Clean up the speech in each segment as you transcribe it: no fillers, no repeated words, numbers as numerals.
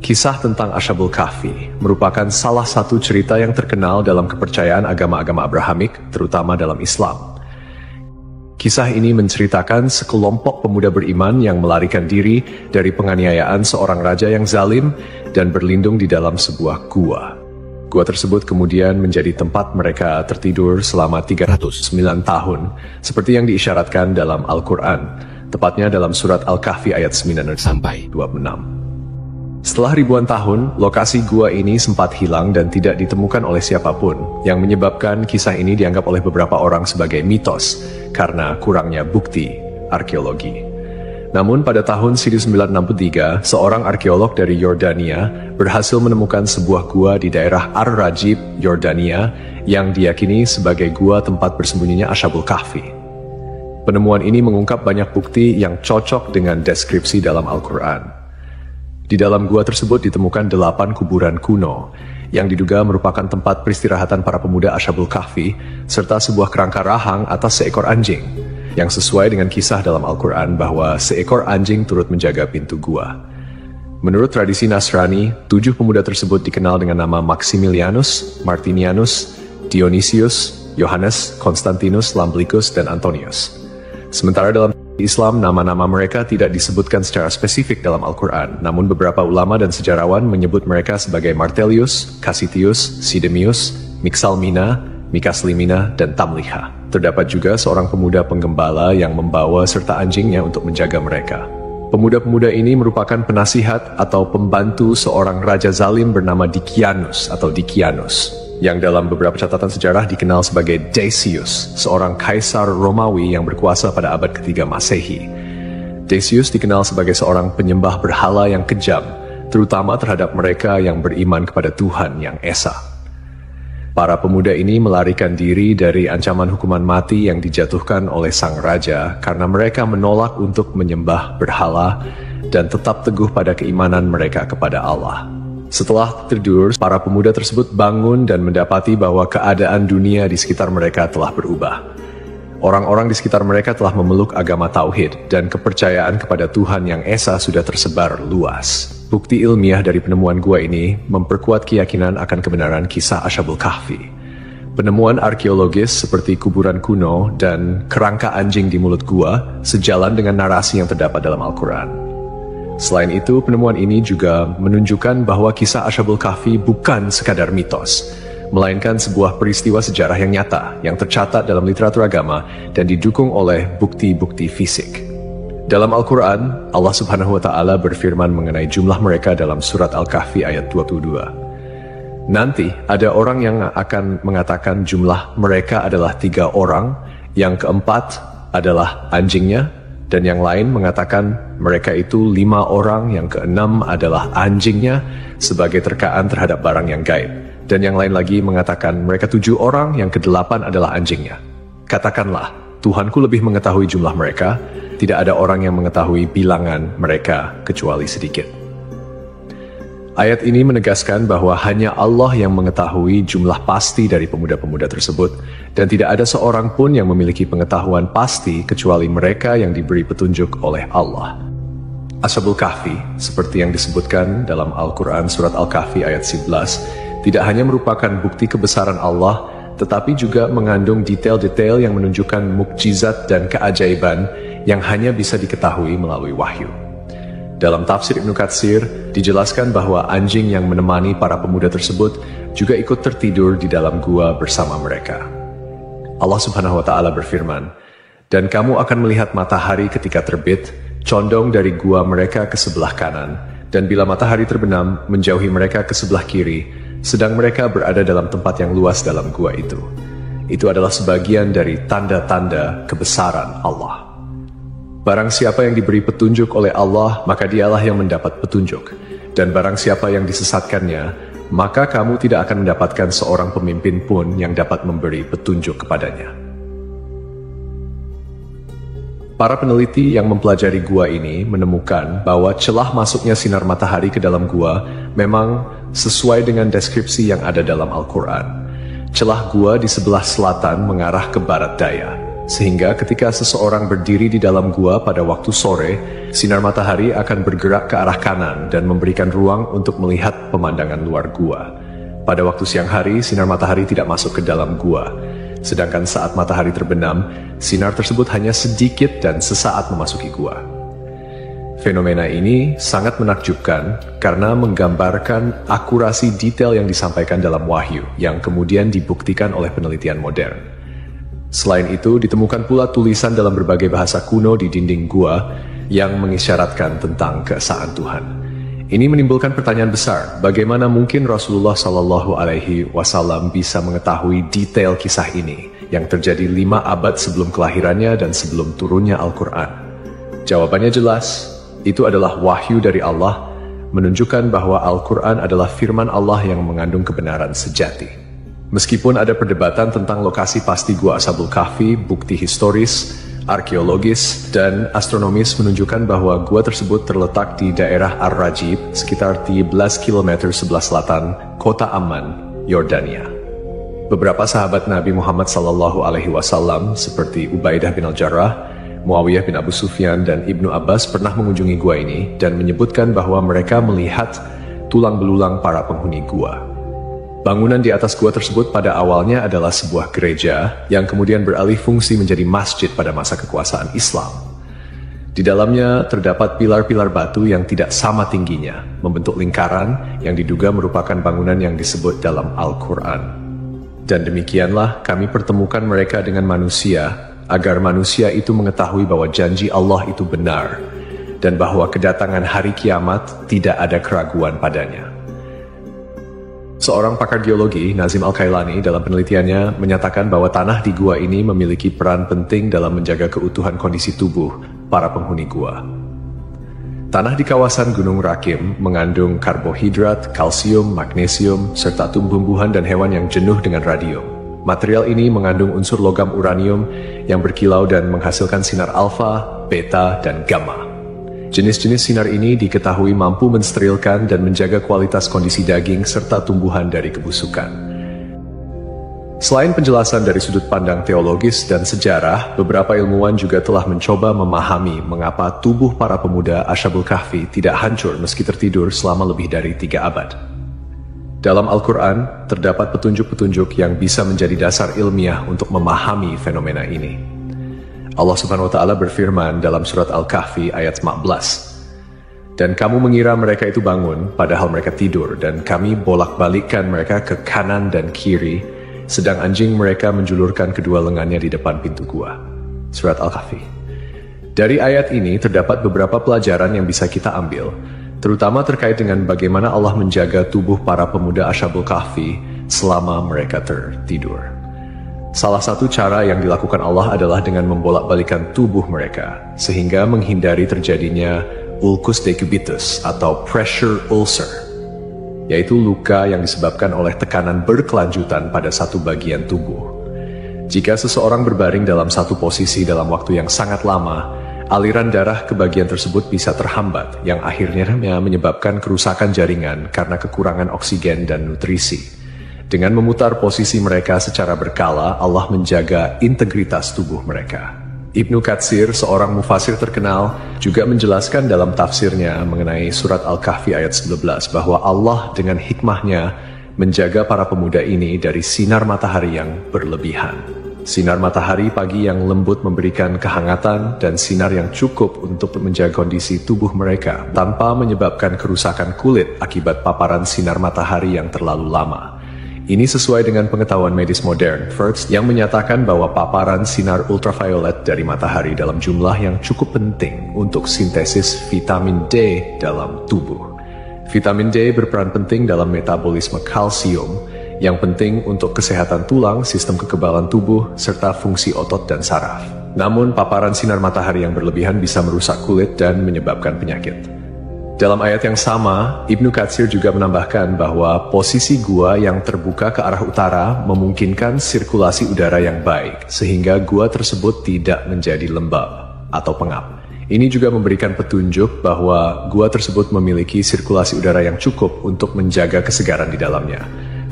Kisah tentang Ashabul Kahfi merupakan salah satu cerita yang terkenal dalam kepercayaan agama-agama Abrahamik, terutama dalam Islam. Kisah ini menceritakan sekelompok pemuda beriman yang melarikan diri dari penganiayaan seorang raja yang zalim dan berlindung di dalam sebuah gua. Gua tersebut kemudian menjadi tempat mereka tertidur selama 309 tahun, seperti yang diisyaratkan dalam Al-Quran, tepatnya dalam surat Al-Kahfi ayat 9 sampai 26. Setelah ribuan tahun, lokasi gua ini sempat hilang dan tidak ditemukan oleh siapapun, yang menyebabkan kisah ini dianggap oleh beberapa orang sebagai mitos karena kurangnya bukti arkeologi. Namun pada tahun 1963, seorang arkeolog dari Yordania berhasil menemukan sebuah gua di daerah Ar-Rajib, Yordania, yang diyakini sebagai gua tempat bersembunyinya Ashabul Kahfi. Penemuan ini mengungkap banyak bukti yang cocok dengan deskripsi dalam Al-Quran. Di dalam gua tersebut ditemukan 8 kuburan kuno yang diduga merupakan tempat peristirahatan para pemuda Ashabul Kahfi serta sebuah kerangka rahang atas seekor anjing yang sesuai dengan kisah dalam Al-Quran bahwa seekor anjing turut menjaga pintu gua. Menurut tradisi Nasrani, 7 pemuda tersebut dikenal dengan nama Maximilianus, Martinianus, Dionysius, Yohanes, Konstantinus, Lamblikus, dan Antonius. Sementara dalam Islam, nama-nama mereka tidak disebutkan secara spesifik dalam Al-Quran, namun beberapa ulama dan sejarawan menyebut mereka sebagai Martelius, Cassitius, Sidemius, Mixalmina, Mikaslimina, dan Tamliha. Terdapat juga seorang pemuda penggembala yang membawa serta anjingnya untuk menjaga mereka. Pemuda-pemuda ini merupakan penasihat atau pembantu seorang raja zalim bernama Dikianus atau Dikianus, yang dalam beberapa catatan sejarah dikenal sebagai Decius, seorang kaisar Romawi yang berkuasa pada abad ketiga Masehi. Decius dikenal sebagai seorang penyembah berhala yang kejam, terutama terhadap mereka yang beriman kepada Tuhan yang Esa. Para pemuda ini melarikan diri dari ancaman hukuman mati yang dijatuhkan oleh sang raja karena mereka menolak untuk menyembah berhala dan tetap teguh pada keimanan mereka kepada Allah. Setelah tidur, para pemuda tersebut bangun dan mendapati bahwa keadaan dunia di sekitar mereka telah berubah. Orang-orang di sekitar mereka telah memeluk agama Tauhid dan kepercayaan kepada Tuhan yang Esa sudah tersebar luas. Bukti ilmiah dari penemuan gua ini memperkuat keyakinan akan kebenaran kisah Ashabul Kahfi. Penemuan arkeologis seperti kuburan kuno dan kerangka anjing di mulut gua sejalan dengan narasi yang terdapat dalam Al-Quran. Selain itu, penemuan ini juga menunjukkan bahwa kisah Ashabul Kahfi bukan sekadar mitos, melainkan sebuah peristiwa sejarah yang nyata, yang tercatat dalam literatur agama dan didukung oleh bukti-bukti fisik. Dalam Al-Quran, Allah Subhanahu wa Ta'ala berfirman mengenai jumlah mereka dalam surat Al-Kahfi ayat 22. Nanti ada orang yang akan mengatakan jumlah mereka adalah 3 orang, yang keempat adalah anjingnya, dan yang lain mengatakan mereka itu 5 orang, yang keenam adalah anjingnya sebagai terkaan terhadap barang yang gaib. Dan yang lain lagi mengatakan mereka 7 orang, yang ke-8 adalah anjingnya. Katakanlah, Tuhanku lebih mengetahui jumlah mereka, tidak ada orang yang mengetahui bilangan mereka kecuali sedikit. Ayat ini menegaskan bahwa hanya Allah yang mengetahui jumlah pasti dari pemuda-pemuda tersebut, dan tidak ada seorang pun yang memiliki pengetahuan pasti kecuali mereka yang diberi petunjuk oleh Allah. Ashabul Kahfi, seperti yang disebutkan dalam Al-Quran surat Al-Kahfi ayat 11, tidak hanya merupakan bukti kebesaran Allah, tetapi juga mengandung detail-detail yang menunjukkan mukjizat dan keajaiban yang hanya bisa diketahui melalui wahyu. Dalam tafsir Ibnu Katsir, dijelaskan bahwa anjing yang menemani para pemuda tersebut juga ikut tertidur di dalam gua bersama mereka. Allah Subhanahu wa Ta'ala berfirman, "Dan kamu akan melihat matahari ketika terbit, condong dari gua mereka ke sebelah kanan, dan bila matahari terbenam, menjauhi mereka ke sebelah kiri, sedang mereka berada dalam tempat yang luas dalam gua itu." Itu adalah sebagian dari tanda-tanda kebesaran Allah. Barang siapa yang diberi petunjuk oleh Allah, maka dialah yang mendapat petunjuk. Dan barang siapa yang disesatkannya, maka kamu tidak akan mendapatkan seorang pemimpin pun yang dapat memberi petunjuk kepadanya. Para peneliti yang mempelajari gua ini menemukan bahwa celah masuknya sinar matahari ke dalam gua memang sesuai dengan deskripsi yang ada dalam Al-Quran. Celah gua di sebelah selatan mengarah ke barat daya, sehingga ketika seseorang berdiri di dalam gua pada waktu sore, sinar matahari akan bergerak ke arah kanan dan memberikan ruang untuk melihat pemandangan luar gua. Pada waktu siang hari, sinar matahari tidak masuk ke dalam gua, sedangkan saat matahari terbenam, sinar tersebut hanya sedikit dan sesaat memasuki gua. Fenomena ini sangat menakjubkan karena menggambarkan akurasi detail yang disampaikan dalam wahyu yang kemudian dibuktikan oleh penelitian modern. Selain itu, ditemukan pula tulisan dalam berbagai bahasa kuno di dinding gua yang mengisyaratkan tentang keesaan Tuhan. Ini menimbulkan pertanyaan besar, bagaimana mungkin Rasulullah SAW bisa mengetahui detail kisah ini yang terjadi 5 abad sebelum kelahirannya dan sebelum turunnya Al-Quran? Jawabannya jelas. Itu adalah wahyu dari Allah, menunjukkan bahwa Al-Quran adalah firman Allah yang mengandung kebenaran sejati. Meskipun ada perdebatan tentang lokasi pasti Gua Ashabul Kahfi, bukti historis, arkeologis, dan astronomis menunjukkan bahwa gua tersebut terletak di daerah Ar-Rajib, sekitar 13 km sebelah selatan kota Amman, Yordania. Beberapa sahabat Nabi Muhammad SAW seperti Ubaidah bin Al-Jarrah, Muawiyah bin Abu Sufyan, dan Ibnu Abbas pernah mengunjungi gua ini dan menyebutkan bahwa mereka melihat tulang belulang para penghuni gua. Bangunan di atas gua tersebut pada awalnya adalah sebuah gereja yang kemudian beralih fungsi menjadi masjid pada masa kekuasaan Islam. Di dalamnya terdapat pilar-pilar batu yang tidak sama tingginya, membentuk lingkaran yang diduga merupakan bangunan yang disebut dalam Al-Quran. Dan demikianlah kami pertemukan mereka dengan manusia, agar manusia itu mengetahui bahwa janji Allah itu benar, dan bahwa kedatangan hari kiamat tidak ada keraguan padanya. Seorang pakar geologi, Nazim Al-Kailani, dalam penelitiannya menyatakan bahwa tanah di gua ini memiliki peran penting dalam menjaga keutuhan kondisi tubuh para penghuni gua. Tanah di kawasan Gunung Rakim mengandung karbohidrat, kalsium, magnesium, serta tumbuh-tumbuhan dan hewan yang jenuh dengan radium. Material ini mengandung unsur logam uranium yang berkilau dan menghasilkan sinar alfa, beta, dan gamma. Jenis-jenis sinar ini diketahui mampu mensterilkan dan menjaga kualitas kondisi daging serta tumbuhan dari kebusukan. Selain penjelasan dari sudut pandang teologis dan sejarah, beberapa ilmuwan juga telah mencoba memahami mengapa tubuh para pemuda Ashabul Kahfi tidak hancur meski tertidur selama lebih dari 3 abad. Dalam Al-Quran, terdapat petunjuk-petunjuk yang bisa menjadi dasar ilmiah untuk memahami fenomena ini. Allah Subhanahu wa Ta'ala berfirman dalam surat Al-Kahfi ayat 15, "Dan kamu mengira mereka itu bangun, padahal mereka tidur, dan kami bolak-balikkan mereka ke kanan dan kiri, sedang anjing mereka menjulurkan kedua lengannya di depan pintu gua." Surat Al-Kahfi. Dari ayat ini terdapat beberapa pelajaran yang bisa kita ambil, terutama terkait dengan bagaimana Allah menjaga tubuh para pemuda Ashabul Kahfi selama mereka tertidur. Salah satu cara yang dilakukan Allah adalah dengan membolak-balikan tubuh mereka, sehingga menghindari terjadinya ulcus decubitus atau pressure ulcer, yaitu luka yang disebabkan oleh tekanan berkelanjutan pada satu bagian tubuh. Jika seseorang berbaring dalam satu posisi dalam waktu yang sangat lama, aliran darah ke bagian tersebut bisa terhambat, yang akhirnya menyebabkan kerusakan jaringan karena kekurangan oksigen dan nutrisi. Dengan memutar posisi mereka secara berkala, Allah menjaga integritas tubuh mereka. Ibnu Katsir, seorang mufasir terkenal, juga menjelaskan dalam tafsirnya mengenai surat Al-Kahfi ayat 11 bahwa Allah dengan hikmahnya menjaga para pemuda ini dari sinar matahari yang berlebihan. Sinar matahari pagi yang lembut memberikan kehangatan dan sinar yang cukup untuk menjaga kondisi tubuh mereka tanpa menyebabkan kerusakan kulit akibat paparan sinar matahari yang terlalu lama. Ini sesuai dengan pengetahuan medis modern, First, yang menyatakan bahwa paparan sinar ultraviolet dari matahari dalam jumlah yang cukup penting untuk sintesis vitamin D dalam tubuh. Vitamin D berperan penting dalam metabolisme kalsium, yang penting untuk kesehatan tulang, sistem kekebalan tubuh, serta fungsi otot dan saraf. Namun, paparan sinar matahari yang berlebihan bisa merusak kulit dan menyebabkan penyakit. Dalam ayat yang sama, Ibnu Katsir juga menambahkan bahwa posisi gua yang terbuka ke arah utara memungkinkan sirkulasi udara yang baik, sehingga gua tersebut tidak menjadi lembab atau pengap. Ini juga memberikan petunjuk bahwa gua tersebut memiliki sirkulasi udara yang cukup untuk menjaga kesegaran di dalamnya.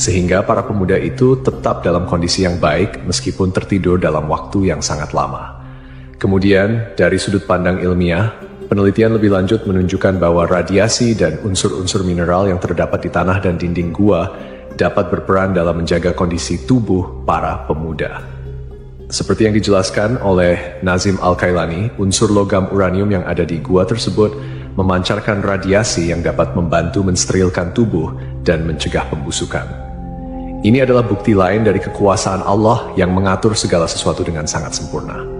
sehingga para pemuda itu tetap dalam kondisi yang baik meskipun tertidur dalam waktu yang sangat lama. Kemudian, dari sudut pandang ilmiah, penelitian lebih lanjut menunjukkan bahwa radiasi dan unsur-unsur mineral yang terdapat di tanah dan dinding gua dapat berperan dalam menjaga kondisi tubuh para pemuda. Seperti yang dijelaskan oleh Nazim Al-Kailani, unsur logam uranium yang ada di gua tersebut memancarkan radiasi yang dapat membantu mensterilkan tubuh dan mencegah pembusukan. Ini adalah bukti lain dari kekuasaan Allah yang mengatur segala sesuatu dengan sangat sempurna.